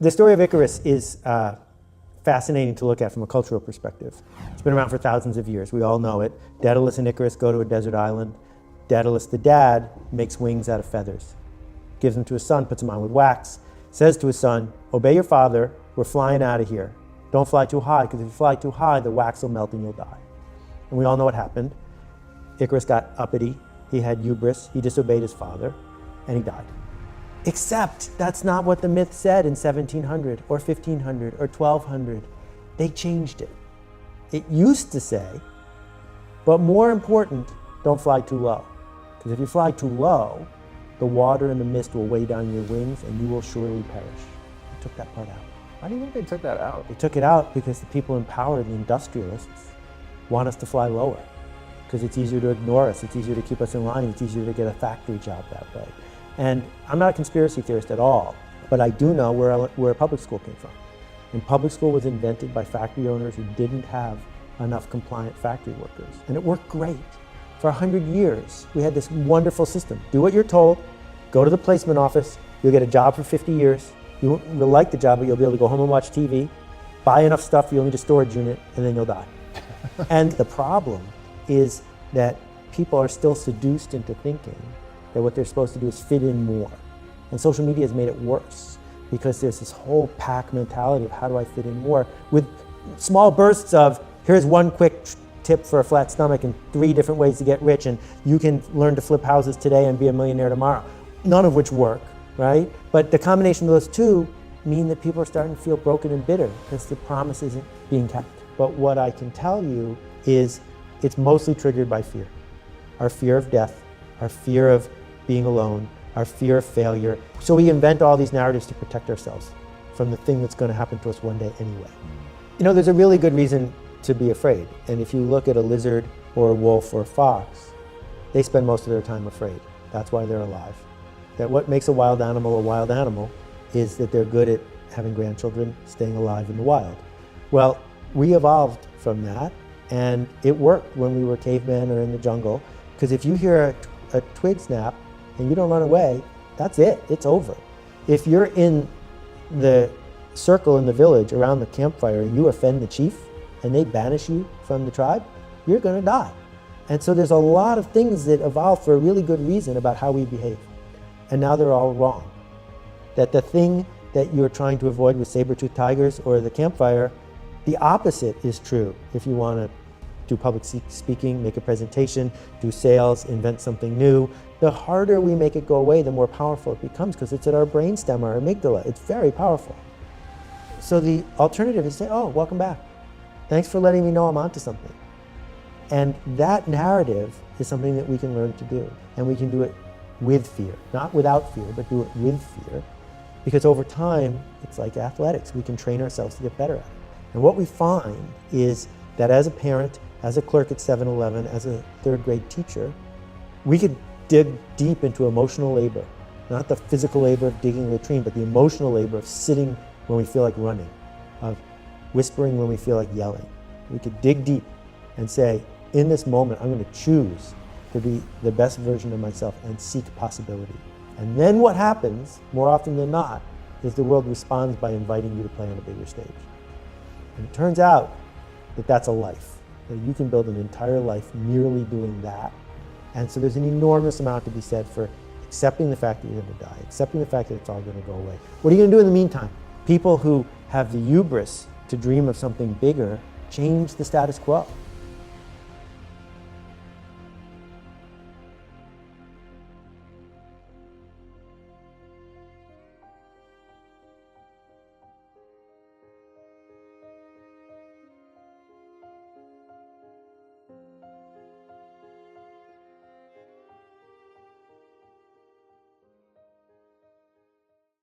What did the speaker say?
The story of Icarus is fascinating to look at from a cultural perspective. It's been around for thousands of years. We all know it. Daedalus and Icarus go to a desert island. Daedalus, the dad, makes wings out of feathers, gives them to his son, puts them on with wax, says to his son, obey your father, we're flying out of here. Don't fly too high, because if you fly too high, the wax will melt and you'll die. And we all know what happened. Icarus got uppity, he had hubris, he disobeyed his father, and he died. Except that's not what the myth said in 1700 or 1500 or 1200. They changed it. It used to say, but more important, don't fly too low. Because if you fly too low, the water and the mist will weigh down your wings and you will surely perish. They took that part out. Why do you think they took that out? They took it out because the people in power, the industrialists, want us to fly lower. Because it's easier to ignore us, it's easier to keep us in line, it's easier to get a factory job that way. And I'm not a conspiracy theorist at all, but I do know where public school came from. And public school was invented by factory owners who didn't have enough compliant factory workers. And it worked great. For 100 years, we had this wonderful system. Do what you're told, go to the placement office, you'll get a job for 50 years. You'll like the job, but you'll be able to go home and watch TV, buy enough stuff, you'll need a storage unit, and then you'll die. And the problem is that people are still seduced into thinking that what they're supposed to do is fit in more. And social media has made it worse because there's this whole pack mentality of how do I fit in more with small bursts of here's one quick tip for a flat stomach and 3 different ways to get rich and you can learn to flip houses today and be a millionaire tomorrow. None of which work, right? But the combination of those two mean that people are starting to feel broken and bitter because the promise isn't being kept. But what I can tell you is it's mostly triggered by fear. Our fear of death, our fear of being alone, our fear of failure. So we invent all these narratives to protect ourselves from the thing that's going to happen to us one day anyway. You know, there's a really good reason to be afraid. And if you look at a lizard or a wolf or a fox, they spend most of their time afraid. That's why they're alive. That what makes a wild animal is that they're good at having grandchildren, staying alive in the wild. Well, we evolved from that, and it worked when we were cavemen or in the jungle, because if you hear a twig snap and you don't run away, that's it, it's over. If you're in the circle in the village around the campfire and you offend the chief and they banish you from the tribe, you're gonna die. And so there's a lot of things that evolve for a really good reason about how we behave. And now they're all wrong. That the thing that you're trying to avoid with saber-toothed tigers or the campfire, the opposite is true if you want to do public speaking, make a presentation, do sales, invent something new. The harder we make it go away, the more powerful it becomes because it's at our brainstem, our amygdala. It's very powerful. So the alternative is to say, oh, welcome back. Thanks for letting me know I'm onto something. And that narrative is something that we can learn to do. And we can do it with fear, not without fear, but do it with fear. Because over time, it's like athletics. We can train ourselves to get better at it. And what we find is that as a parent, as a clerk at 7-Eleven, as a 3rd grade teacher, we could dig deep into emotional labor, not the physical labor of digging a latrine, but the emotional labor of sitting when we feel like running, of whispering when we feel like yelling. We could dig deep and say, in this moment, I'm going to choose to be the best version of myself and seek possibility. And then what happens, more often than not, is the world responds by inviting you to play on a bigger stage. And it turns out that that's a life. That you can build an entire life merely doing that. And so there's an enormous amount to be said for accepting the fact that you're going to die, accepting the fact that it's all going to go away. What are you going to do in the meantime? People who have the hubris to dream of something bigger change the status quo.